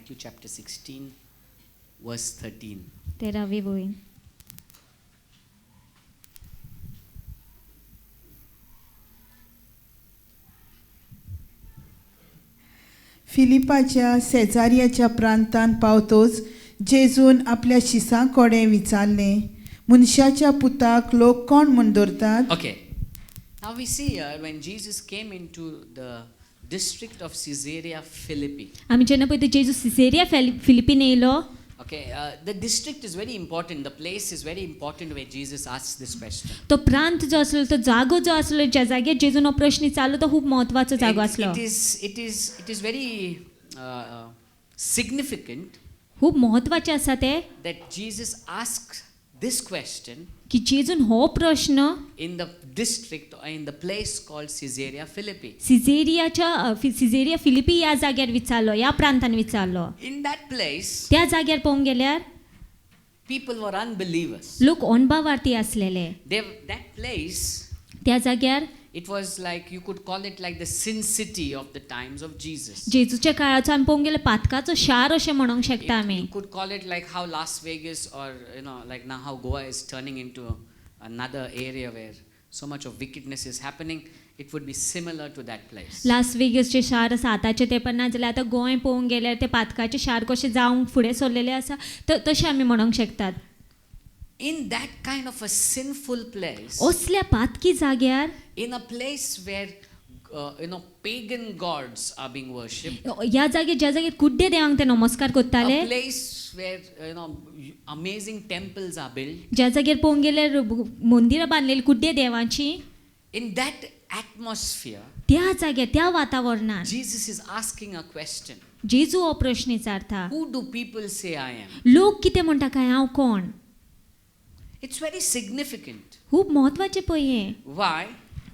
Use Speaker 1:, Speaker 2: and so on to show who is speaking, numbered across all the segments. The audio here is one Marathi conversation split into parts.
Speaker 1: Matthew chapter 16 verse 13.
Speaker 2: 13वी वही.
Speaker 3: फिलिपाच्या सेजारियाच्या प्रांतान पावतोच जेजून आपल्या शिसां कोडे विचारले, मनशाच्या पुताक लोक कोण म्हूण दवरतात?
Speaker 1: Okay. Now we see here when Jesus came into the district of Caesarea Philippi.
Speaker 2: आम्ही जेन्ना पळय जेजू सिसेरिया फिलिपीन येयलो.
Speaker 1: Okay, the district is very important. The place is very important where Jesus asks this question.
Speaker 2: तो प्रांत जो असलो, तो जागो जो असलो, ज्या जाग्यार जेजून हो प्रश्न विचारलो, तो खूप महत्वाचो जागो असलो.
Speaker 1: It is very significant.
Speaker 2: खूप महत्वाचे आसा ते
Speaker 1: That Jesus asks this question
Speaker 2: की जेजून हो प्रश्न
Speaker 1: in the district or in the place called Caesarea Philippi.
Speaker 2: सिसेरिया Philippi या जाग्यार विचारलो, या प्रांतान विचारलो.
Speaker 1: In that place,
Speaker 2: त्या जाग्यार पळोवंक गेल्यार
Speaker 1: people were unbelievers.
Speaker 2: लोक अनभावार्थी असलेले.
Speaker 1: That place,
Speaker 2: त्या जाग्यार
Speaker 1: it was like, you could call it like the sin city of the times of Jesus.
Speaker 2: जेजूच्या काळाचो आमी पळोवंक गेल्यार पातकाचो शार अशें म्हणूंक शकता आमी.
Speaker 1: You could call it like how Las Vegas or like now how Goa is turning into another area where so much of wickedness is happening. It would be similar to that place.
Speaker 2: लास वेगसचे शार आसा आतांचे तेंपार ना जाल्यार आतां गोंय पळोवंक गेल्यार ते पातकाचे शार कशे जावंक फुडें सरलेले आसा तशें आमी म्हणूंक शकतात.
Speaker 1: In that kind of a sinful place,
Speaker 2: असल्या पातकी जाग्यार,
Speaker 1: in a place where pagan gods are being worshipped,
Speaker 2: ह्या जाग्यार ज्या जाग्यार कुड्डे देवांक ते नमस्कार करताले,
Speaker 1: a place where amazing temples are built,
Speaker 2: ज्या जाग्यार पळोवंक गेल्यार मंदिरां बांदलेलीं कुड्डे देवांची,
Speaker 1: in that atmosphere,
Speaker 2: त्या जाग्यार त्या वातावरणात
Speaker 1: Jesus is asking a question.
Speaker 2: जेजू हो प्रश्न विचारता,
Speaker 1: Who do people say I am?
Speaker 2: लोक कितें म्हणटा काय हांव कोण?
Speaker 1: It's very significant.
Speaker 2: खूब महत्वाचें पळय हें.
Speaker 1: Why?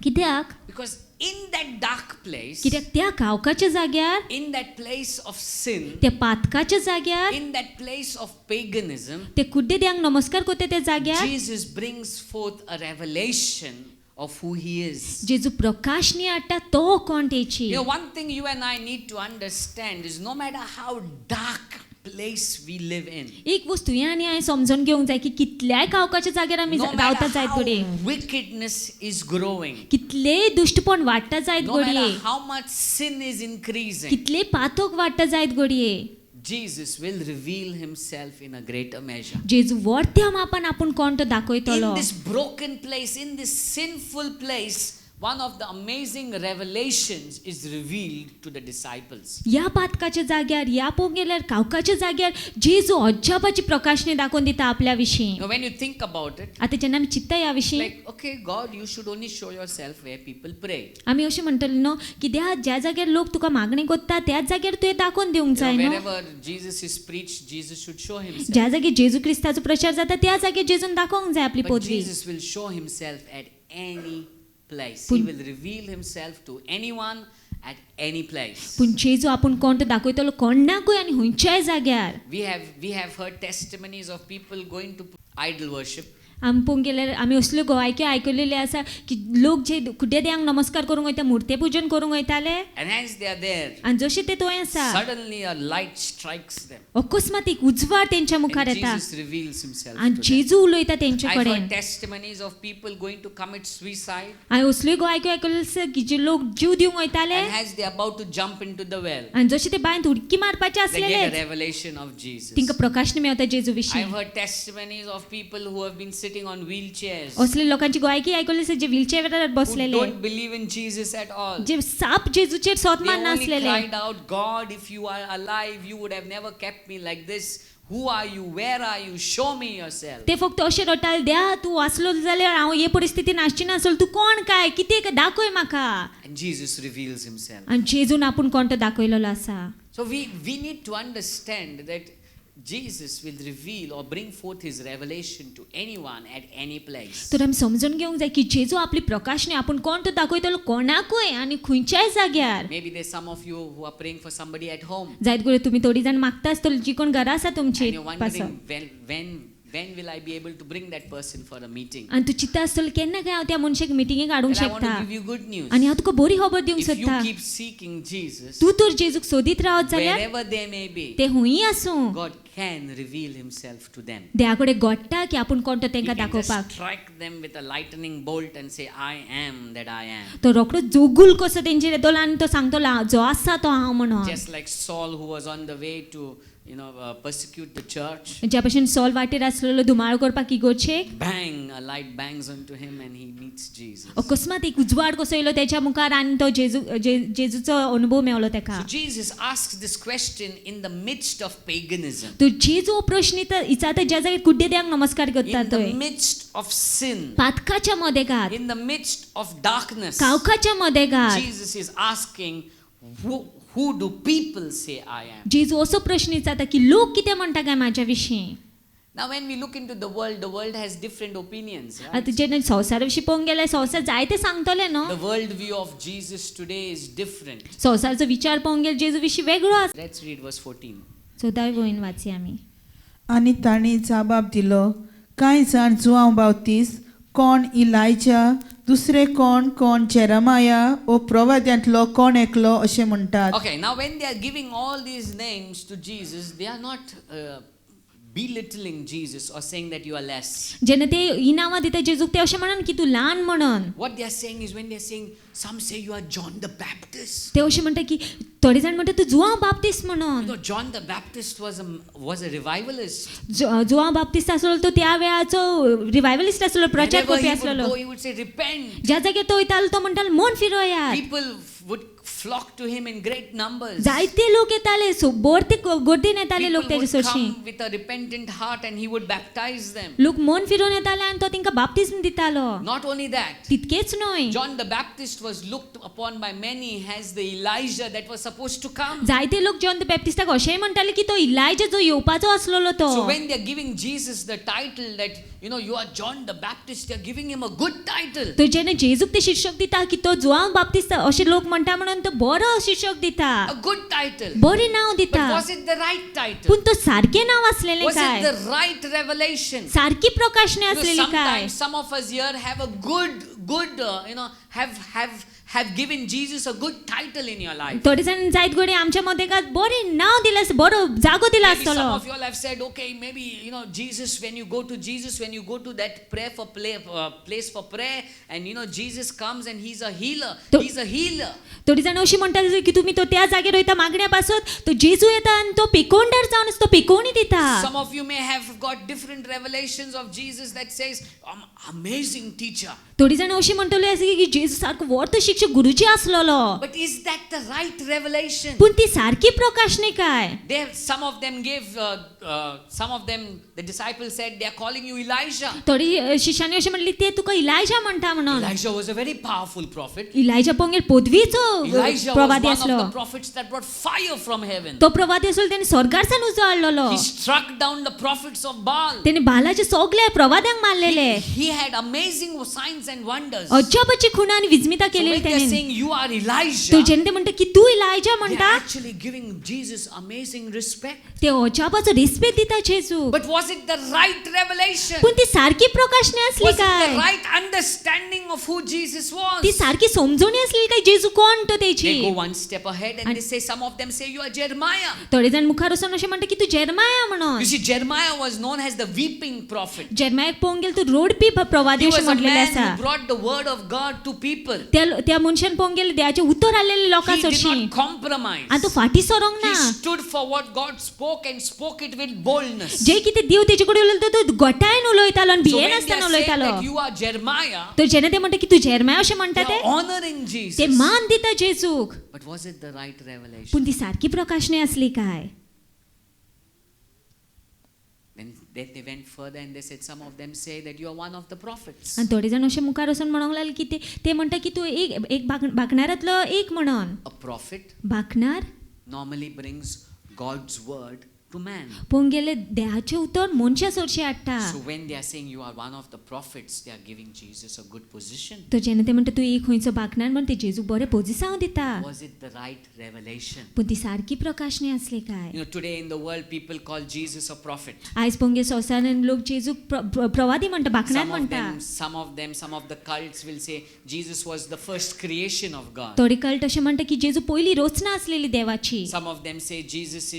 Speaker 2: कित्याक?
Speaker 1: Because in that dark place,
Speaker 2: कित्याक त्या कावकाच्या जाग्यार,
Speaker 1: in that place of sin,
Speaker 2: त्या पातकाच्या जाग्यार,
Speaker 1: in that place of paganism,
Speaker 2: ते कुड्डे देवांक नमस्कार करता त्या जाग्यार
Speaker 1: Jesus brings forth a revelation of who he is.
Speaker 2: जेजू प्रकाशनी हाडटा तो कोण तेची.
Speaker 1: One thing you and I need to understand is no matter how dark place we live in,
Speaker 2: एक वस्तू हे आनी हांवें समजून घेवंक जाय की कितल्याय कावकाच्या जाग्यार आमी
Speaker 1: no
Speaker 2: रावता
Speaker 1: matter
Speaker 2: जायत
Speaker 1: how
Speaker 2: घडये,
Speaker 1: wickedness is growing,
Speaker 2: कितलेय दुष्टपण वाडटा जायत
Speaker 1: no matter
Speaker 2: घडये,
Speaker 1: how much sin is increasing,
Speaker 2: कितलेय पातक वाडटा जायत घडये,
Speaker 1: Jesus will reveal himself in a greater measure.
Speaker 2: जेजू व्हडत्या मापान आपूण कोण तो दाखयतलो.
Speaker 1: In this broken place, in this sinful place, one of the amazing revelations is revealed to the disciples.
Speaker 2: या पातकाच्या जाग्यार, या पळोवंक गेल्यार कावकाच्या जाग्यार जेजू अजापाची प्रकाशने दाखोवन दिता आपल्या विशीं.
Speaker 1: Now when you think about it,
Speaker 2: आतां जेन्ना आमी चित्ता ह्या विशीं,
Speaker 1: like, okay, God, you should only show yourself where people pray.
Speaker 2: आमी अशें म्हणटले न्हू की ज्या जाग्यार लोक तुका मागणी करता त्याच जाग्यार तुवें दाखोवन दिवंक जाय न्हू.
Speaker 1: Wherever Jesus is preached, Jesus should show himself.
Speaker 2: ज्या जाग्यार जेजू क्रिस्ताचो प्रचार जाता त्या जाग्यार जेजून दाखोवंक जाय आपली
Speaker 1: But
Speaker 2: पदवी.
Speaker 1: Jesus will show himself at any place. He will reveal himself to anyone at any place.
Speaker 2: पूण जेजू आपूण कोण तो दाखयतलो कोणाकूय आनी खंयच्याय जाग्यार.
Speaker 1: We have heard testimonies of people going to idol worship.
Speaker 2: आमी पळोवंक गेल्यार आमी असल्यो गोवायक्यो आयकलेल्यो आसा की लोक जे कुड्डे देवांक नमस्कार करूंक वयता, मुर्ते पूजन करूंक वयताले,
Speaker 1: And as they are there,
Speaker 2: आनी जशें ते थंय आसा
Speaker 1: suddenly a light strikes them.
Speaker 2: अकस्मात एक उजवाड तेंच्या मुखार
Speaker 1: And
Speaker 2: येता
Speaker 1: Jesus reveals himself
Speaker 2: आनी
Speaker 1: to them.
Speaker 2: जेजू उलयता तेंचे
Speaker 1: I've
Speaker 2: कडेन.
Speaker 1: heard testimonies of people going to commit suicide.
Speaker 2: हांवें असल्यो गोवायक्यो आयकल्यो आसा की जे लोक जीव दिवंक वयताले
Speaker 1: And as they are about to jump into the well,
Speaker 2: आनी जशें ते बांयत उडकी मारपाचे
Speaker 1: they get a
Speaker 2: आसलेले
Speaker 1: revelation of Jesus.
Speaker 2: तिंका प्रकाशन मेळटा जेजू विशीं.
Speaker 1: I've heard testimonies of people who have been sitting on wheelchairs,
Speaker 2: असले लोकांची गोवायकी आयकल्ली आसा जे व्हीलचेअरार
Speaker 1: who
Speaker 2: बसलेले,
Speaker 1: don't believe in Jesus at all.
Speaker 2: जे साप जेजूचेर
Speaker 1: They
Speaker 2: स्वतमान
Speaker 1: only
Speaker 2: नासलेले.
Speaker 1: cried out, God, if you are alive, you would have never kept me like this. Who are you? Where are you? Show me yourself.
Speaker 2: ते फक्त अशें रटाले, द्या तूं वाचलो जाल्यार हांव हे परिस्थितीन आसची नासलो, तूं कोण काय, कितें दाखय म्हाका.
Speaker 1: And Jesus reveals himself.
Speaker 2: आनी जेजून आपूण कोण तो दाखयलेलो आसा.
Speaker 1: So we need to understand that Jesus will reveal or bring forth his revelation to anyone at any place.
Speaker 2: तर आमी समजून घेवंक जाय की जेजू आपली प्रकाशने आपूण कोण तो दाखयतलो कोणाकूय आनी खंयच्याय जाग्यार.
Speaker 1: Maybe there's some of you who are praying for somebody at home.
Speaker 2: जायत गोळे तुम्ही थोडी जाण मागता आसतली जी कोण घरा आसा तुमची
Speaker 1: And you're wondering when when will I be able to bring that person for a meeting?
Speaker 2: आनी तूं चिंता आसतलो केन्ना काय हांव त्या मनशाक मिटिंगेक हाडूंक
Speaker 1: And I want to
Speaker 2: शकता
Speaker 1: give you good news.
Speaker 2: आनी हांव तुका बरी खबर दिवंक
Speaker 1: If you
Speaker 2: सोदता
Speaker 1: keep seeking Jesus,
Speaker 2: तूं तर जेजूक सोदीत रावत जाल्यार
Speaker 1: wherever they may be,
Speaker 2: ते हुंयी आसूं
Speaker 1: God can reveal himself to them.
Speaker 2: देवा कडेन घडटा की आपूण कोण तो
Speaker 1: He
Speaker 2: तांकां
Speaker 1: can just
Speaker 2: दाखोवपाक
Speaker 1: strike them with a lightning bolt and say, I am that I am.
Speaker 2: तो रोखडो जोगूल कसो तेंचेर येतलो आनी तो सांगतलो जो आसा तो हांव म्हणून
Speaker 1: Just like Saul, who was on the way to persecute the church.
Speaker 2: ज्या भशेन सॉल वाटेर आसलेलो धुमाळ करपाक इगोर्जेक
Speaker 1: Bang, a light bangs onto him and he meets Jesus.
Speaker 2: अकस्मात एक उजवाड कसो येयलो तेच्या मुखार आनी तो जेजूचो अनुभव मेळलो ताका
Speaker 1: So Jesus asks this question in the midst of paganism.
Speaker 2: तो जेजू हो प्रश्न विचारता ज्या जागेर कुड्डे देवाक नमस्कार करता
Speaker 1: In the
Speaker 2: थंय
Speaker 1: midst of sin.
Speaker 2: पातकाच्या मदेगात
Speaker 1: In the midst of darkness.
Speaker 2: कावकाच्या मदेगात
Speaker 1: Jesus is asking, who do people say I am?
Speaker 2: जेजू असो प्रश्न विचारता की लोक कितें म्हणटा काय म्हाज्या विशीं
Speaker 1: Now when we look into the world has different opinions. Right?
Speaker 2: आतां जेन्ना संवसारा विशीं पळोवंक गेल्यार संवसार जायते सांगतले न्हू
Speaker 1: The world view of Jesus today is different.
Speaker 2: संवसाराचो विचार पळोवंक गेल्यार जेजू विशीं वेगळो आसा
Speaker 1: Let's read verse 14.
Speaker 2: 14 वळीन वाची आमी
Speaker 3: आनी तांणी जाबाब दिलो, कांय जाण जुआंव बावतीस, कोण इलायजा, दुसरे कोण जेरमाया ओ प्रवाद्यांतलो कोण एकलो अशें म्हणटात.
Speaker 1: Okay, now when they are giving all these names to Jesus, they are not belittling Jesus or saying that you are less.
Speaker 2: जेन्ना ते ही नांवां दिता जेजूक ते अशें म्हणन की तूं ल्हान म्हणन
Speaker 1: What they are saying is when they are saying, some say you are John the Baptist.
Speaker 2: ते अशें म्हणटा की थोडे जाण म्हणटा तूं जुआंव बाप्तिस्त म्हणून
Speaker 1: John the Baptist was a revivalist.
Speaker 2: João बाप्तिस्त आसलो तो त्या वेळाचो रिवायवलिस्ट आसलो प्रचार
Speaker 1: Whenever
Speaker 2: करपी
Speaker 1: he would
Speaker 2: आसलो
Speaker 1: go, he would say, repent.
Speaker 2: ज्या जाग्यार तो वयतालो तो म्हणटालो मन फिरोयात
Speaker 1: People would flock to him in great numbers.
Speaker 2: जायते लोक येताले भरते गर्दीन येताले लोक
Speaker 1: People
Speaker 2: तेजे
Speaker 1: would
Speaker 2: सोशी
Speaker 1: come with a repentant heart and he would baptize them.
Speaker 2: लोक मन फिरोवन येताले आनी तो तांकां बाप्तिस्म दितालो
Speaker 1: Not only that,
Speaker 2: तितकेच न्हय
Speaker 1: John the Baptist was looked upon by many as the Elijah that was supposed to come.
Speaker 2: जायते लोक जॉन द बॅप्टिस्टाक अशेंय म्हणटाले की तो इलायजा जो येवपाचो आसलोलो तो
Speaker 1: So when they are giving Jesus the title that you are John the Baptist, they are giving him a good title.
Speaker 2: तो जेन्ना जेजूक ते शीर्षक दिता की तो जुआंव बाप्तिस्त अशे लोक म्हणटा म्हणून तो बरो शीर्षक दिता
Speaker 1: A good title.
Speaker 2: बरें नांव
Speaker 1: But
Speaker 2: दिता
Speaker 1: was it the right title?
Speaker 2: पूण तो सारकें नांव आसलेलें
Speaker 1: Was
Speaker 2: काय
Speaker 1: it the right revelation?
Speaker 2: सारकी प्रकाशने आसलेली काय
Speaker 1: Sometimes some of us here have a good have given Jesus a good title in your life.
Speaker 2: थोडे जाण जायत घडी आमच्या मदेगात बरें नांव दिलां बरो जागो दिला
Speaker 1: Maybe some
Speaker 2: आसतलो
Speaker 1: of you all have said, okay, maybe Jesus, when you go to that place for prayer, and Jesus comes and he's a healer. He's a healer.
Speaker 2: थोडी जाण अशी म्हणटात की तुम्ही तो त्या जागेर वयता मागण्या पासत तो जेजू येता आनी तो पिकोंडार जावन तो पिकोवणी दिता
Speaker 1: Some of you may have got different revelations of Jesus that says, amazing teacher.
Speaker 2: थोडी जाण अशी म्हणटली आसा की जेजू सारको व्हडलो शिक्षक गुरुजी आसलोलो
Speaker 1: But is that the right revelation?
Speaker 2: पूण ती सारकी प्रकाश न्ही काय
Speaker 1: Some of them the disciples said, they are calling you Elijah.
Speaker 2: थोडी शिष्यानी अशी म्हणली ते तुका इलायजा म्हणटा म्हणून
Speaker 1: Elijah was a very powerful prophet.
Speaker 2: इलायजा पोंगेल पदवीचो
Speaker 1: Elijah was
Speaker 2: प्रवादी
Speaker 1: one of
Speaker 2: आसलो
Speaker 1: the prophets that brought fire from heaven.
Speaker 2: तो प्रवादी आसलो तेने स्वर्गारसान उजवाडलेलो
Speaker 1: He struck down the prophets of Baal.
Speaker 2: तेने बालाचे सगळे प्रवाद्यांक मारलेले
Speaker 1: He had amazing signs and wonders.
Speaker 2: अजबची खुणा आणि विस्मिता
Speaker 1: So
Speaker 2: केलेली
Speaker 1: when they're
Speaker 2: तेने
Speaker 1: saying you are Elijah,
Speaker 2: तो जेन्ना म्हणटा की तू इलायजा
Speaker 1: they're
Speaker 2: म्हणटा
Speaker 1: actually giving Jesus amazing respect.
Speaker 2: ते अजबाचो रिस्पेक्ट दिता जेजू
Speaker 1: But was it the right revelation?
Speaker 2: पण ती सारकी प्रकाश नाही असली
Speaker 1: Was it
Speaker 2: काय
Speaker 1: the right understanding of who Jesus was?
Speaker 2: ती सारकी समजून असली काय जेजू कोण तो
Speaker 1: They
Speaker 2: त्याची
Speaker 1: go one step ahead and they say, some of them say you are Jeremiah.
Speaker 2: थोडे जण मुखार वचून अशें म्हणटा की तू जेरमाया म्हणून
Speaker 1: You see, Jeremiah was known as the weeping prophet.
Speaker 2: जेरमायाक पळोवंक गेल तू रोडपी प्रवादी
Speaker 1: He
Speaker 2: अशें
Speaker 1: was a
Speaker 2: म्हटलेलें
Speaker 1: man
Speaker 2: आसा
Speaker 1: who brought the word of God to people.
Speaker 2: त्या मनशान पळोवंक गेले देवाचे उतर आलेले लोकां
Speaker 1: He did
Speaker 2: चडशी
Speaker 1: not compromise.
Speaker 2: आनी तो फाटी सरोंक
Speaker 1: He
Speaker 2: ना
Speaker 1: stood for what God spoke and spoke it with boldness.
Speaker 2: जे कितें देव तेजे कडेन उलयता तो गोटायन उलयतालो आनी
Speaker 1: So
Speaker 2: भियेन
Speaker 1: when they are
Speaker 2: आसतना
Speaker 1: saying
Speaker 2: उलयतालो
Speaker 1: that you are Jeremiah,
Speaker 2: तर जेन्ना ते म्हणटा की तू जेरमाया अशें म्हणटा
Speaker 1: they
Speaker 2: ते
Speaker 1: are honoring
Speaker 2: ते
Speaker 1: Jesus.
Speaker 2: मान दिता जेजूक
Speaker 1: But was it the right revelation?
Speaker 2: पूण ती सारकी प्रकाश नाही असली काय
Speaker 1: Then they went further and they said, some of them say that you are one of the prophets.
Speaker 2: आनी थोडे जाण अशें मुखार वचून म्हणूंक लागले की ते म्हणटा की तू एक भाकणारांतलो एक म्हणून
Speaker 1: A prophet
Speaker 2: भाकणार
Speaker 1: normally brings God's word to man.
Speaker 2: पळोवंक गेले देवाचें उतर मनशा चडशें हाडटा.
Speaker 1: So when they are saying you are one of the prophets, they are giving Jesus a good position.
Speaker 2: तो जेन्ना ते म्हणटा तूं एक खंयचो बाकणार म्हण ते जेजूक बरें पोजिसांव दिता.
Speaker 1: Was it the right revelation?
Speaker 2: पूण ती सारकी प्रकाशणी आसली काय?
Speaker 1: You know, today in the world, people call Jesus a prophet.
Speaker 2: आयज पळोवंक गेले संवसारान लोक जेजूक प्रवादी म्हणटा, बाकणार म्हणटा.
Speaker 1: Some of the cults will say Jesus was the first creation of God.
Speaker 2: थोडी कल्ट अशें म्हणटा की जेजू पयली रचना आसलेली देवाची.
Speaker 1: Some of them say Jesus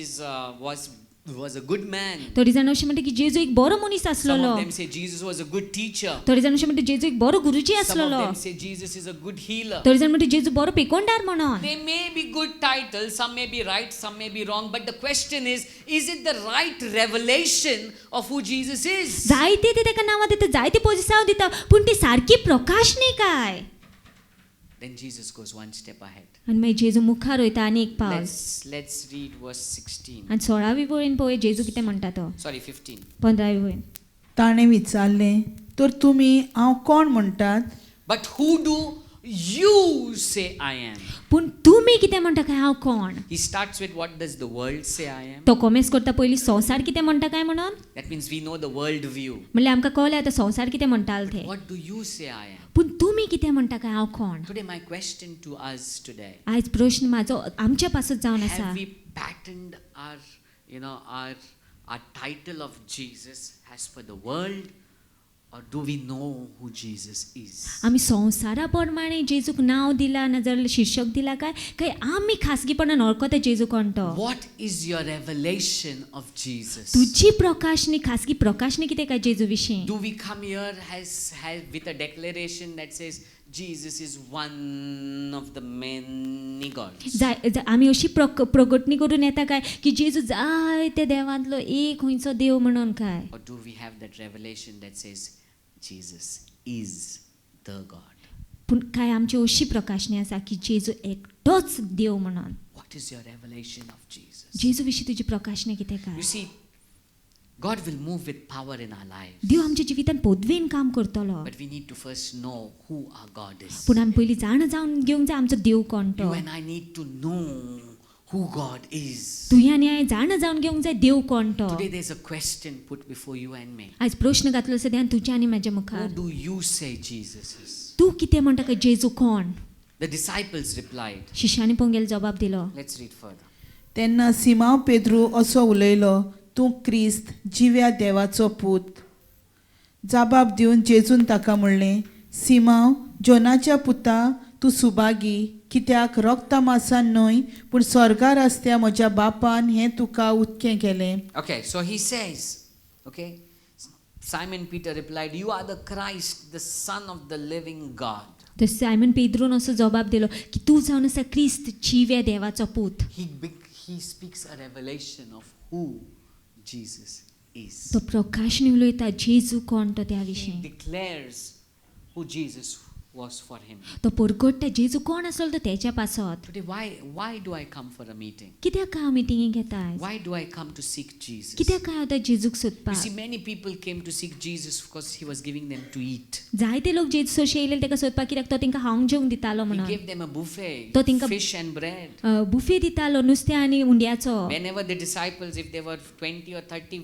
Speaker 1: was a good man.
Speaker 2: थोडी जाण अशें म्हणटा की जेजू एक बरो मनीस
Speaker 1: Some
Speaker 2: आसलोलो.
Speaker 1: of them say Jesus was a good teacher.
Speaker 2: थोडी जाण अशें म्हणटा जेजू एक बरो गुरुजी
Speaker 1: Some of
Speaker 2: आसलोलो.
Speaker 1: them say Jesus is a good healer.
Speaker 2: थोडी जाण म्हणटा जेजू बरो पेकोंडार म्हणून.
Speaker 1: They may be good titles, some may be right, some may be wrong, but the question is it the right revelation of who Jesus is?
Speaker 2: जायते ते तेका नांवां दिता, जायते पोजिसांव दिता, पूण ती सारकी प्रकाशणी काय?
Speaker 1: Then Jesus goes one step ahead.
Speaker 2: आनी मागीर जेजू मुखार वयता आनी एक पावल.
Speaker 1: Let's read verse 16.
Speaker 2: आनी 16वी वळीन पळय जेजू कितें म्हणटा तो.
Speaker 1: Sorry, 15.
Speaker 2: 15वी वळीन.
Speaker 3: ताणें विचारलें तर तुमी हांव कोण म्हणटात?
Speaker 1: But who do you say I am?
Speaker 2: पूण तुमी कितें म्हणटा काय हांव कोण?
Speaker 1: He starts with what does the world say I am?
Speaker 2: तो कॉमेंट्स करता पयलीं संवसार कितें म्हणटा काय म्हणून.
Speaker 1: That means we know the world view.
Speaker 2: म्हणल्यार आमकां कळलें आतां संवसार कितें म्हणटाले ते.
Speaker 1: What do you say I am?
Speaker 2: पूण तुमी कितें म्हणटा काय हांव कोण?
Speaker 1: Today my question to us today.
Speaker 2: आयज प्रश्न म्हाजो आमच्या पासून जावन आसा.
Speaker 1: Have we patterned our title of Jesus as per the world, or do we know who Jesus is?
Speaker 2: आमी संवसारा प्रमाणे जेजूक नांव दिला ना जाल्यार शीर्षक दिला काय आमी खासगीपणान वळखता जेजू कोण तो.
Speaker 1: What is your revelation of Jesus?
Speaker 2: तुजी प्रकाशनी खासगी प्रकाशनी कितें काय जेजू विशीं.
Speaker 1: Do we come here has with a declaration that says Jesus is one of the many gods?
Speaker 2: आमी अशी प्रगटणी करून येता काय की जेजू जायते देवांतलो एक खंयचो देव म्हणून काय.
Speaker 1: Or do we have that revelation that says Jesus is the God?
Speaker 2: पूण काय आमची अशी प्रकाशणी आसा की जेजू एकटोच देव म्हणून.
Speaker 1: What is your revelation of Jesus?
Speaker 2: जेजू विशीं तुजी प्रकाशणी कितें काय.
Speaker 1: You see, God will move with power in our lives.
Speaker 2: देव आमच्या जिवितान पदवेन काम करतलो.
Speaker 1: But we need to first know who our God is.
Speaker 2: पूण आमी पयलीं जाण जावन घेवंक जाय आमचो देव कोण तो.
Speaker 1: You and I need to know who God is.
Speaker 2: तुवें आनी हांवें जाण जावन घेवंक जाय देव कोण तो.
Speaker 1: Today there's a question put before you and me.
Speaker 2: आयज प्रश्न घातलो आसा देवान तुज्या आनी म्हाज्या मुखार.
Speaker 1: Who do you say Jesus is?
Speaker 2: तूं कितें म्हणटा काय जेजू कोण.
Speaker 1: The disciples replied.
Speaker 2: शिश्यांनी पळोवंक गेले जबाब दिलो.
Speaker 1: Let's read further.
Speaker 3: तेन्ना सिमांव पेद्रू असो उलयलो, तूं क्रिस्त जिव्या देवाचो पूत. जबाब दिवन जेजून ताका म्हणलें, सिमांव जोनाच्या पुता तूं सुभागी, कित्याक रक्ता मांसान न्हय पूण स्वर्गार आसत्या म्हज्या बापान हें तुका उक्तें केलें.
Speaker 1: Okay, so he says, okay, Simon Peter replied, you are the Christ, the Son of the living God.
Speaker 2: तर सायमन पेद्रून असो जबाब दिलो की तूं जावन आसा क्रिस्त जिव्या देवाचो पूत.
Speaker 1: He speaks a revelation of who Jesus is.
Speaker 2: तो प्रकाशनी उलयता जेजू कोण तो त्या विशीं.
Speaker 1: He declares who Jesus was for him.
Speaker 2: तो परगट्टा जेजू कोण आसलो तो तेच्या पासत.
Speaker 1: Today, why do I come for a meeting?
Speaker 2: कित्याक काय हांव मिटिंगेक येता आयज.
Speaker 1: Why do I come to seek Jesus?
Speaker 2: कित्याक काय हांव जेजूक
Speaker 1: You
Speaker 2: सोदपाक.
Speaker 1: see, many people came to seek Jesus because he was giving them to eat.
Speaker 2: जायते लोक जेजू सोशी येयले तेका सोदपाक कित्याक तो तेंकां खावंक जेवंक दितालो
Speaker 1: He
Speaker 2: म्हणून.
Speaker 1: gave them a buffet,
Speaker 2: तो तिंका-
Speaker 1: fish and bread.
Speaker 2: बुफे दितालो नुस्तें आनी हुंड्याचो.
Speaker 1: Whenever the disciples, if they were 20 or 30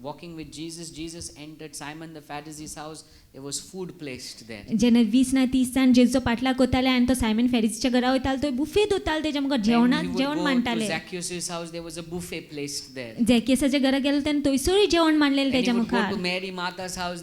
Speaker 1: walking with Jesus entered Simon the Pharisee's house, there was food placed there.
Speaker 2: जेन्ना 20 ना 30 जाण जेजूचो पाटलाग करताले आनी तो सायमन फेरिसीच्या घरा वयतालो तो बुफे दोतालो तेच्या मुखार
Speaker 1: When he would
Speaker 2: जेवण
Speaker 1: go to
Speaker 2: मांडटाले.
Speaker 1: Zacchaeus' house, there was a buffet placed there.
Speaker 2: जॅकियसाच्या घरा गेलो तेन्ना थंयसरूय जेवण मांडलेलें
Speaker 1: When he
Speaker 2: तेच्या
Speaker 1: would go
Speaker 2: मुखार.
Speaker 1: to Mary Martha's house,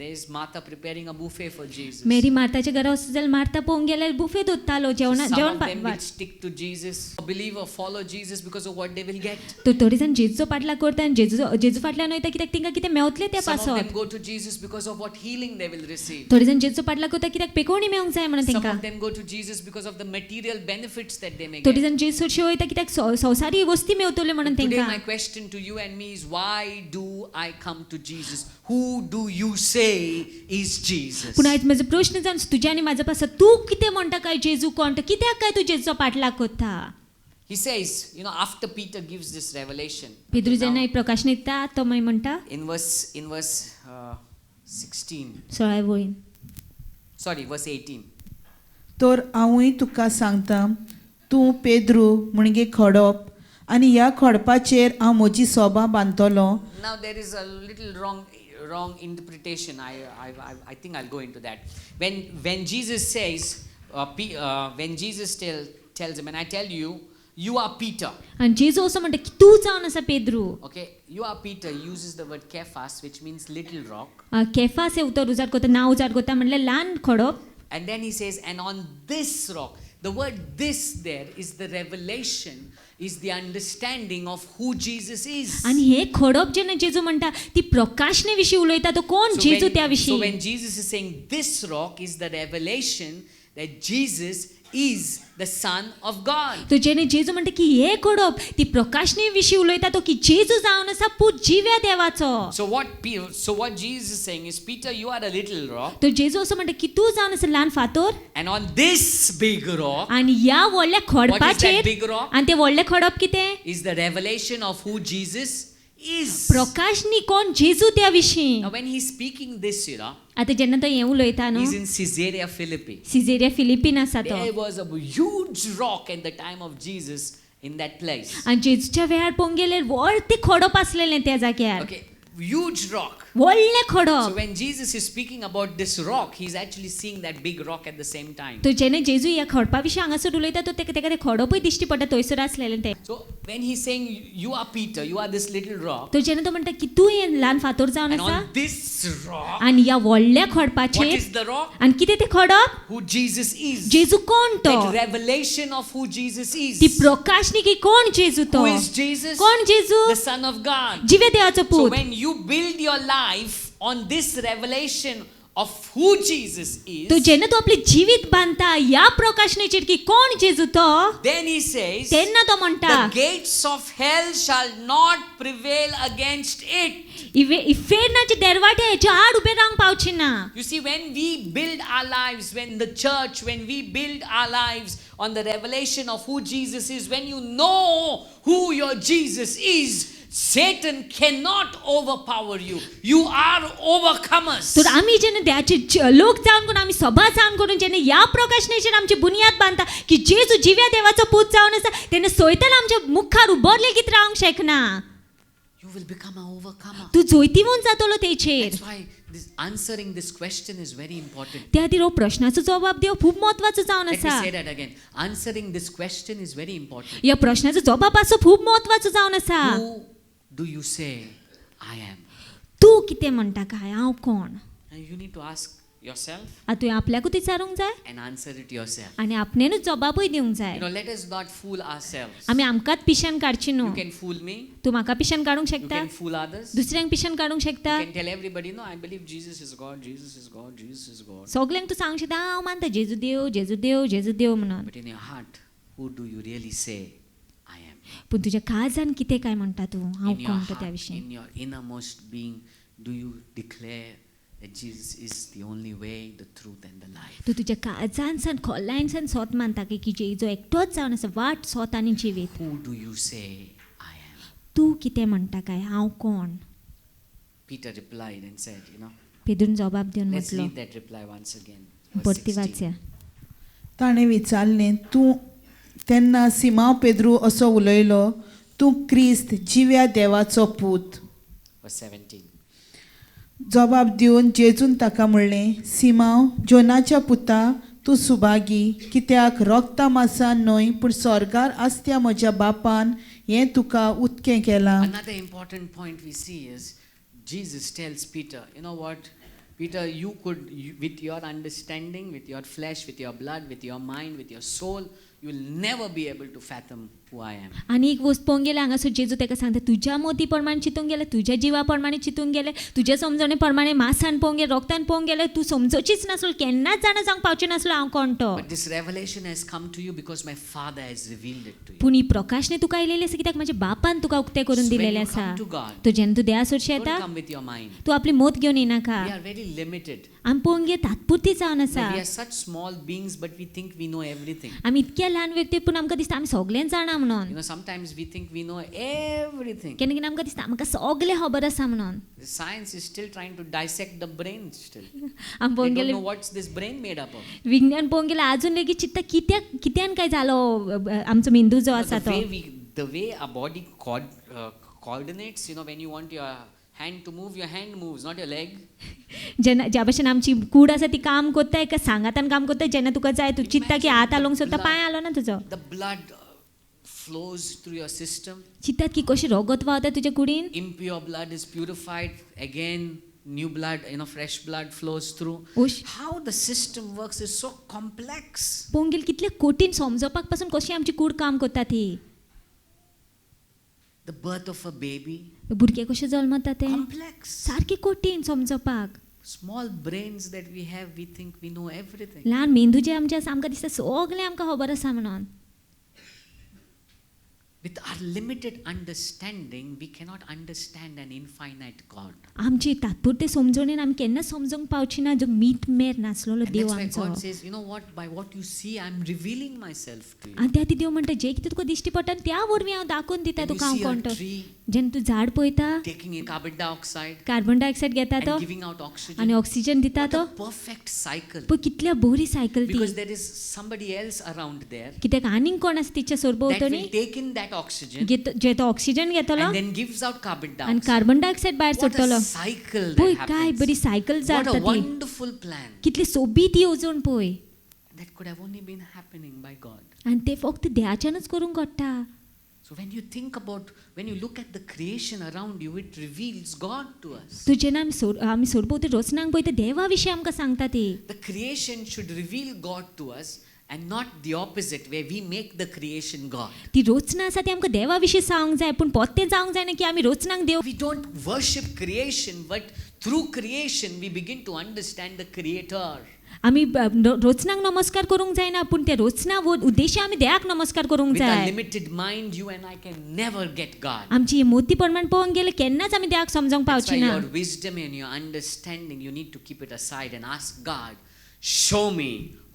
Speaker 1: there's Martha preparing a buffet for Jesus.
Speaker 2: मेरी मार्ताच्या घरा वचत जाल्यार मार्ता पळोवंक गेल्यार बुफे दोतालो
Speaker 1: Some of them
Speaker 2: जेवण
Speaker 1: will stick to Jesus, believe or follow Jesus because of what they will get.
Speaker 2: तो थोडी जाण जेजूचो पाटलाग करता आनी जेजू फाटल्यान वयता कित्याक तिंका कितें मेवतलें त्या
Speaker 1: Some of them
Speaker 2: पासत.
Speaker 1: go to Jesus because of what healing they will receive.
Speaker 2: थोडी जाण जेजूचो पाटलाग करता कित्याक पेकोवणी मेवंक जाय म्हणून
Speaker 1: Some
Speaker 2: तेंकां.
Speaker 1: of them go to Jesus because of the material benefits that they may
Speaker 2: थोडी
Speaker 1: get.
Speaker 2: जाण जेजू सोडशी वयता कित्याक संवसारी वस्ती मेवतल्यो म्हणून
Speaker 1: Today
Speaker 2: तेंकां.
Speaker 1: my question to you and me is, why do I come to Jesus? Who do you say is Jesus?
Speaker 2: पूण आयज म्हजो प्रश्न जावन तुज्या आनी म्हाजो पासत तूं कितें म्हणटा काय जेजू कोण तो कित्याक काय तूं जेजूचो पाटलाग करता.
Speaker 1: He says, after Peter gives this revelation,
Speaker 2: Pedro
Speaker 1: now
Speaker 2: जेन्ना ही प्रकाशन दिता तो मागीर म्हणटा
Speaker 1: in verse 16,
Speaker 2: 16 वळीन.
Speaker 1: sorry, verse 18.
Speaker 3: तर हांवूय तुका सांगता, तूं पेद्रू म्हणजे खडप आनी ह्या खोडपाचेर हांव म्हजी सोबा बांदतलो.
Speaker 1: Now there is a little wrong interpretation. I think I'll go into that. When Jesus says, when Jesus tells him, and I tell you, you are Peter.
Speaker 2: आणि जेजू असं म्हणटा की तू जावन आसा Pedro.
Speaker 1: Okay, you are Peter. He uses the word Kephas, which means little rock.
Speaker 2: केफास हे उतर उजार कोता नाव उजार कोता म्हणल्यार ल्हान खडप.
Speaker 1: And then he says, and on this rock. The word this there is the revelation, is the understanding of who Jesus is.
Speaker 2: आणि हे खडप जेन्ना जेजू म्हणटा ती प्रकाशने विशीं उलयता तो कोण जेजू त्या
Speaker 1: So
Speaker 2: विशीं.
Speaker 1: when Jesus is saying this rock is the revelation that Jesus is the Son of God.
Speaker 2: तो जेणे जेजू म्हणटा की हे खडप ती प्रकाशने विशीं उलयता तो की जेजू जावन आसा जिव्या देवाचो.
Speaker 1: So what Jesus is saying is, Peter, you are a little rock.
Speaker 2: तो जेजू असं म्हणटा की तू जावन आसा ल्हान फातर.
Speaker 1: And on this big rock,
Speaker 2: आणि ह्या व्हडल्या
Speaker 1: what is that
Speaker 2: खडपाचेर
Speaker 1: big rock?
Speaker 2: आणि ते व्हडले खडप कितें?
Speaker 1: Is the revelation of who Jesus is.
Speaker 2: प्रकाशनी कोण जेजू त्या विशीं.
Speaker 1: Now when he's speaking this,
Speaker 2: आता जेन्ना तो हें उलयता न्हू
Speaker 1: he's in Caesarea Philippi.
Speaker 2: Caesarea Philippi आसा तो.
Speaker 1: There was a huge rock at the time of Jesus in that place.
Speaker 2: आणि जेजूच्या वेळार पळोवंक गेल्यार व्हडलें खडप आसलेलें त्या जाग्यार.
Speaker 1: Okay, huge rock.
Speaker 2: व्हडलें
Speaker 1: So
Speaker 2: खडप.
Speaker 1: when Jesus is speaking about this rock, he's actually seeing that big rock at the same time.
Speaker 2: तो जेन्ना जेजू ह्या खडपा विशीं हांगासर उलयता तो तेका ते खडपूय दिश्टी पडटा थंयसर आसलेलें तें.
Speaker 1: So when he's saying, you are Peter, you are this little rock,
Speaker 2: तो जेन्ना तो म्हणटा की तू हें ल्हान फातर जावन
Speaker 1: and
Speaker 2: आसा
Speaker 1: on this rock,
Speaker 2: आनी ह्या व्हडल्या
Speaker 1: what
Speaker 2: खडपाचेर
Speaker 1: is the rock?
Speaker 2: आनी कितें तें खडप?
Speaker 1: Who Jesus is.
Speaker 2: जेजू कोण तो?
Speaker 1: That revelation of who Jesus is.
Speaker 2: ती प्रकाशनी की कोण जेजू तो?
Speaker 1: Who is Jesus?
Speaker 2: कोण जेजू?
Speaker 1: The Son of God.
Speaker 2: जिवे देवाचो
Speaker 1: So
Speaker 2: पूत.
Speaker 1: when you build your life on this revelation of who Jesus
Speaker 2: तो
Speaker 1: is,
Speaker 2: जेन्ना तू आपली जिवीत बांदता ह्या प्रकाशनेचेर की कोण जेजू तो,
Speaker 1: then he says,
Speaker 2: तेन्ना तो म्हणटा
Speaker 1: the gates of hell shall not prevail against it.
Speaker 2: इफेरनाचे दरवाटे हेच्या आड उबे रावंक पावचे ना.
Speaker 1: You see, when we build our lives, when the church, when we build our lives on the revelation of who Jesus is, when you know who your Jesus is, Satan cannot overpower you. You are overcomers.
Speaker 2: तर आमी जेन्ना देवाचे लोक जावन कोण आमी सभा जावन करून जेन्ना ह्या प्रकाशनेचेर आमची बुनियाद बांदता की जेजू जिव्या देवाचो पूत जावन आसा तेन्ना सैतान आमच्या मुखार उबो लेगीत रावंक शकना.
Speaker 1: You will become an overcomer.
Speaker 2: तू जोयतीवून जातलो तेचेर.
Speaker 1: That's why answering this question is very important.
Speaker 2: त्या खातीर हो प्रश्नाचो जवाब दिवप खूब म्हत्वाचो जावन
Speaker 1: Let me
Speaker 2: आसा.
Speaker 1: say that again. Answering this question is very important.
Speaker 2: ह्या प्रश्नाचो जवाब आसप खूब म्हत्वाचो जावन आसा.
Speaker 1: Who do you say I am?
Speaker 2: तू कितें म्हणटा काय हांव कोण?
Speaker 1: And you need to ask yourself
Speaker 2: आता तुवें आपल्याकूच विचारूंक जाय
Speaker 1: and answer it yourself.
Speaker 2: आनी आपणेनूच जवाबूय दिवंक जाय.
Speaker 1: Let us not fool ourselves.
Speaker 2: आमी आमकांच पिशान काडची न्हू.
Speaker 1: You can fool me.
Speaker 2: तू म्हाका पिशान काडूंक
Speaker 1: You
Speaker 2: शकता,
Speaker 1: can fool others.
Speaker 2: दुसऱ्यांक पिशान काडूंक शकता.
Speaker 1: You can tell everybody, no, I believe Jesus is God, Jesus is God, Jesus is God.
Speaker 2: सगल्यांक तू सांगूंक शकता हांव मानता जेजू देव जेजू देव जेजू देव म्हणून.
Speaker 1: But in your heart, who do you really say I am?
Speaker 2: पूण तुज्या काळजान कितें काय म्हणटा तूं हांव
Speaker 1: In your
Speaker 2: कोण तो त्या
Speaker 1: heart,
Speaker 2: विशीं.
Speaker 1: in your innermost being, do you declare that Jesus is the only way, the truth and the life?
Speaker 2: तू तुज्या काळजानसान खोलायनसान सोत मानता की जेजू एकटोच जावन आसा वाट सोत आनी जिवीत.
Speaker 1: Who do you say I am?
Speaker 2: तू कितें म्हणटा काय हांव कोण?
Speaker 1: Peter replied and said,
Speaker 2: पेदून जबाब दिवन
Speaker 1: let's
Speaker 2: म्हटलो.
Speaker 1: read that reply once again. Verse
Speaker 2: परती
Speaker 1: 16.
Speaker 2: वाचया.
Speaker 3: ताणें विचारलें, तूं तेन्ना सिमांव पेद्रू असो उलयलो, तूं क्रिस्त जिव्या देवाचो पूत.
Speaker 1: Verse 17.
Speaker 3: जबाब दिवन जेजून ताका म्हणलें, सिमांव जोनाच्या पुता तूं सुभागी, कित्याक रोगता मासान न्हय पूण स्वर्गार आसत्या म्हज्या बापान हें तुका उक्तें केलां.
Speaker 1: Another important point we see is Jesus tells Peter, you know what? Peter, you could, with your understanding, with your flesh, with your blood, with your mind, with your soul, you will never be able to fathom who I am.
Speaker 2: आनी एक वस्त पळोवंक गेल्यार हांगासर जेजू ताका सांगता तुज्या मोती प्रमाणे चिंतूंक गेले, तुज्या जिवा प्रमाणे चिंतूंक गेले, तुज्या समजणे प्रमाणे मासान पळोवंक गेले, रोगतान पळोवंक गेले, तूं समजोचीच नासलो, केन्नाच जाणा जावंक पावचें नासलो हांव कोण तो.
Speaker 1: But this revelation has come to you because my Father has revealed it to you.
Speaker 2: पूण ही प्रकाशने तुका आयलेली आसा कित्याक म्हाज्या बापान तुका उक्तें करून
Speaker 1: So when
Speaker 2: दिलेलें
Speaker 1: you
Speaker 2: आसा.
Speaker 1: come to God,
Speaker 2: तो जेन्ना तूं देवासरशी
Speaker 1: don't
Speaker 2: येता
Speaker 1: come with your mind.
Speaker 2: तूं आपली मोत घेवन येनाका.
Speaker 1: We are very limited.
Speaker 2: आमी पळोवंक गेल्यार तात्पुरती जावन आसा.
Speaker 1: We are such small beings, but we think we know everything.
Speaker 2: आमी इतक्या ल्हान व्यक्ती पूण आमकां दिसता आमी सगळें जाणा म्हणून.
Speaker 1: Sometimes we think we know everything.
Speaker 2: केन्ना केन्ना आमकां दिसता आमकां सगळें खबर आसा म्हणून.
Speaker 1: The science is still trying to dissect the brain still.
Speaker 2: आमी
Speaker 1: They
Speaker 2: पळोवंक
Speaker 1: don't
Speaker 2: गेल्यार
Speaker 1: know what's this brain made up of.
Speaker 2: विज्ञान पळोवंक गेल्यार अजून लेगीत चित्ता कित्यान काय जालो आमचो मेंदू जो आसा
Speaker 1: The
Speaker 2: तो.
Speaker 1: way the way our body coordinates, when you want your hand to move, your hand moves, not your leg.
Speaker 2: ज्या भाशेन आमची कूड आसा ती काम कोत्ता एका सांगातान काम कोत्ता जेन्ना तुका जाय तूं चित्ता की हात आलोंक सोदता पांय आलो ना तुजो
Speaker 1: The blood flows through your system.
Speaker 2: चित्तात की कशी रगत व्हांवता तुज्या कुडीन
Speaker 1: Impure blood is purified. Again, new blood, fresh blood flows through. How the system works is so complex.
Speaker 2: पोंगेल कितले कठीण समजपाक पासून कशी आमची कूड काम कोत्ता ती
Speaker 1: The birth of a baby.
Speaker 2: भुरगे कशे जल्मता ते
Speaker 1: Complex.
Speaker 2: सारकी कठीण समजपाक
Speaker 1: Small brains that we have, we think we know everything.
Speaker 2: ल्हान मेंदू जे आमचे आसा आमकां दिसता सगळें आमकां खबर आसा म्हणून
Speaker 1: With our limited understanding, we cannot understand an infinite God.
Speaker 2: आमची तात्पुरते समजणेन आमी केन्ना समजूंक पावची ना जो मीठ मेर नासलोलो
Speaker 1: And
Speaker 2: देव
Speaker 1: that's why
Speaker 2: आमचो
Speaker 1: God says, by what you see, I'm revealing myself to you.
Speaker 2: आनी त्या ती देव म्हणटा जे कितें तुका दिश्टी पडटा त्या वरवीं हांव दाखोवन दिता
Speaker 1: When you
Speaker 2: तुका हांव
Speaker 1: see a
Speaker 2: कोणतो
Speaker 1: tree
Speaker 2: जेन्ना तूं झाड पळयता
Speaker 1: taking in carbon dioxide
Speaker 2: carbon dioxide घेता तो
Speaker 1: and giving out oxygen,
Speaker 2: आनी ऑक्सिजन दिता
Speaker 1: what
Speaker 2: तो
Speaker 1: a perfect cycle.
Speaker 2: पळय कितल्या बरी सायकल ती
Speaker 1: Because there is somebody else around there
Speaker 2: कित्याक आनीक कोण आसा तिच्या
Speaker 1: that
Speaker 2: सोरभोंवतणी
Speaker 1: will take in that oxygen
Speaker 2: जे तो ऑक्सिजन घेतलो
Speaker 1: and then gives out carbon
Speaker 2: आनी
Speaker 1: dioxide.
Speaker 2: कार्बन डायऑक्सायड भायर
Speaker 1: What
Speaker 2: सोडटलो
Speaker 1: a cycle
Speaker 2: पळय
Speaker 1: that
Speaker 2: काय
Speaker 1: happens.
Speaker 2: बरी सायकल
Speaker 1: What
Speaker 2: जाता
Speaker 1: a
Speaker 2: ती
Speaker 1: wonderful plan.
Speaker 2: कितली सोबीत येवजण पळय
Speaker 1: That could have only been happening by God.
Speaker 2: आनी ते फक्त देवाच्यानच करूंक घडटा
Speaker 1: So when you think about, when you look at the creation around you, it reveals God to us.
Speaker 2: तू जेन्ना आमी सोरभोंवती रचनांक पळयता देवा विशीं आमकां सांगता ती
Speaker 1: The creation should reveal God to us and not the opposite, where we make the creation God.
Speaker 2: ती रचना आसा ती आमकां देवा विशीं सांगूंक जाय पूण पोत्तें जावंक जायना की आमी रचनांक देव
Speaker 1: We don't worship creation, but through creation we begin to understand the Creator.
Speaker 2: आमी रचनांक नमस्कार करूंक जायना पूण त्या रचना उद्देश आमी देवाक नमस्कार करूंक
Speaker 1: With our
Speaker 2: जाय
Speaker 1: limited mind, you and I can never get God.
Speaker 2: आमची ही मोती प्रमाण पळोवंक गेले केन्नाच आमी देवाक समजोंक
Speaker 1: That's
Speaker 2: पावची
Speaker 1: why
Speaker 2: ना
Speaker 1: your wisdom and your understanding, you need to keep it aside and ask God, show me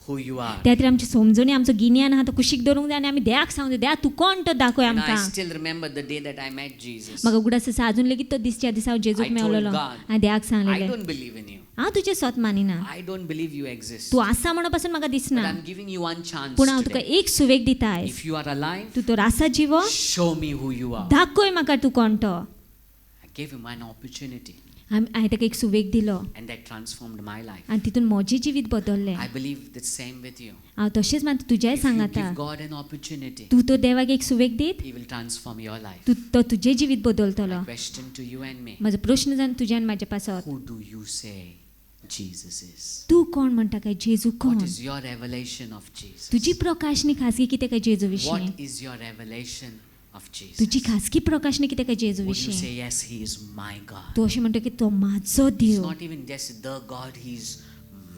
Speaker 1: who you are.
Speaker 2: त्या खातीर आमची समजणी आमचो गिन्यान आहा तो कुशीक दवरूंक जाय आनी आमी देवाक सांगूं जाय देवा तूं कोण तो दाखय
Speaker 1: And I
Speaker 2: आमकां
Speaker 1: still remember the day that I met Jesus.
Speaker 2: म्हाका उगडास आसा अजून लेगीत तो दीस ज्या दिसा हांव जेजूक
Speaker 1: I told
Speaker 2: मेवलोलो
Speaker 1: God,
Speaker 2: हांवें देवाक
Speaker 1: I
Speaker 2: सांगलेलें
Speaker 1: don't believe in you.
Speaker 2: हांव तुजें स्वत मानिना
Speaker 1: I don't believe you exist.
Speaker 2: तूं आसा म्हणून पासून म्हाका
Speaker 1: But
Speaker 2: दिसना
Speaker 1: I'm giving you one chance
Speaker 2: पूण हांव तुका
Speaker 1: today.
Speaker 2: एक सुवेग दिता आयज
Speaker 1: If you are alive,
Speaker 2: तूं तर आसा जिवो
Speaker 1: show me who you are.
Speaker 2: दाखय म्हाका तूं कोण तो
Speaker 1: I gave him an opportunity
Speaker 2: हांवें ताका एक सुवेग दिलो
Speaker 1: and that transformed my life.
Speaker 2: आनी तितून म्हजें जिवीत बदललें
Speaker 1: I believe the same with you.
Speaker 2: हांव तशेंच मानता तुजेंय
Speaker 1: If
Speaker 2: सांग
Speaker 1: you
Speaker 2: आतां
Speaker 1: give God an opportunity,
Speaker 2: तूं तर देवाक एक सुवेग दीत
Speaker 1: He will transform your life.
Speaker 2: तो तुजें जिवीत बदलतलो
Speaker 1: My question to you and me,
Speaker 2: म्हजो प्रश्न जावन तुज्यान म्हाज्या पासत
Speaker 1: who do you say Jesus is?
Speaker 2: तूं कोण म्हणटा काय जेजू कोण
Speaker 1: What is your revelation of Jesus?
Speaker 2: तुजी प्रकाशनी खासगी कितें काय जेजू विशीं
Speaker 1: What is your revelation of Jesus?
Speaker 2: तुजी खासगी प्रकाशनी कितें काय जेजू
Speaker 1: Would you
Speaker 2: विशीं
Speaker 1: say, yes, He is my God?
Speaker 2: तूं अशें म्हणटा की तो म्हाजो
Speaker 1: He's
Speaker 2: Dev
Speaker 1: not even just the God, He's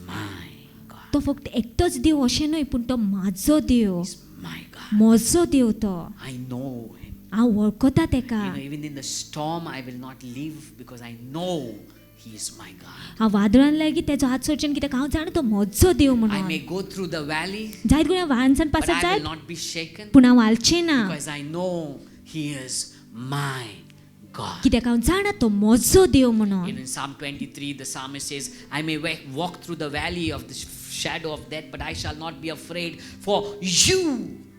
Speaker 1: my God.
Speaker 2: तो फक्त एकटोच देव अशें न्हय पूण तो म्हाजो देव
Speaker 1: He's my God.
Speaker 2: म्हजो देव तो
Speaker 1: I know Him.
Speaker 2: हांव वळखता तेका
Speaker 1: Even in the storm, I will not leave because I know He is my God.
Speaker 2: हांव वादळान लागीं तेजो हात सोडचें कित्याक हांव जाणा तो म्हजो देव
Speaker 1: I
Speaker 2: म्हणून
Speaker 1: may go through the valley,
Speaker 2: जायत गुण्या वाहनसान
Speaker 1: but
Speaker 2: पासत
Speaker 1: I
Speaker 2: जायत
Speaker 1: will not be shaken
Speaker 2: पूण हांव हालचें ना
Speaker 1: because I know He is my God.
Speaker 2: कित्याक हांव जाणा तो म्हजो देव म्हणून
Speaker 1: Even in Psalm 23, the psalmist says, I may walk through the valley of the shadow of death, but I shall not be afraid, for you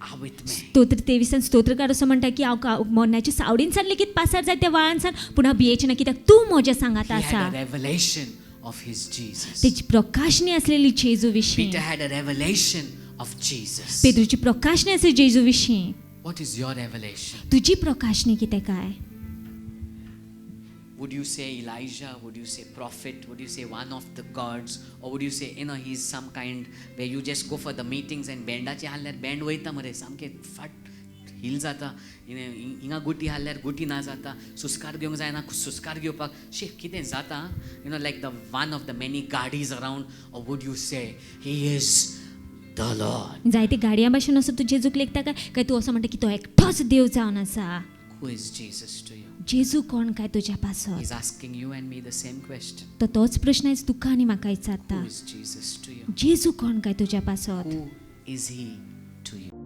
Speaker 1: are with me.
Speaker 2: स्तोत्र 23 स्तोत्रकार असो म्हणटा की हांव मरणाच्या सावडीनसान लेगीत पासार जाय त्या वाळानसान पूण हांव भियेचें ना कित्याक तूं म्हज्या सांगात
Speaker 1: He
Speaker 2: आसा
Speaker 1: had a revelation of his Jesus.
Speaker 2: तेजी प्रकाशनी आसलेली जेजू विशीं
Speaker 1: Peter had a revelation of Jesus.
Speaker 2: पेद्रूची प्रकाशनी आसली जेजू विशीं
Speaker 1: What is your revelation?
Speaker 2: तुजी प्रकाशनी कितें काय
Speaker 1: Would you say Elijah? Would you say prophet? Would you say one of the gods? Or would you say, he's some kind where you just go for the meetings and bendache hallar bend वयता मरे सामके फट हिल जाता हिंगा गुटी हाल्ल्यार गुटी ना जाता सुस्कार घेवंक जायना सुस्कार घेवपाक शी कितें जाता like the one of the many गाडीज around, or would you say he is the Lord?
Speaker 2: जायते गाडयां भाशेन असो तूं जेजूक लेखता काय तूं असो म्हणटा की तो एकटोच देव जावन आसा
Speaker 1: Who is Jesus to you?
Speaker 2: जेजू कोण काय तुज्या पासत
Speaker 1: He's asking you and me the same question.
Speaker 2: तो तोच प्रश्न आयज तुका आनी म्हाका विचारता
Speaker 1: Who is Jesus to you?
Speaker 2: जेजू कोण काय तुज्या पासत
Speaker 1: Who is he to you?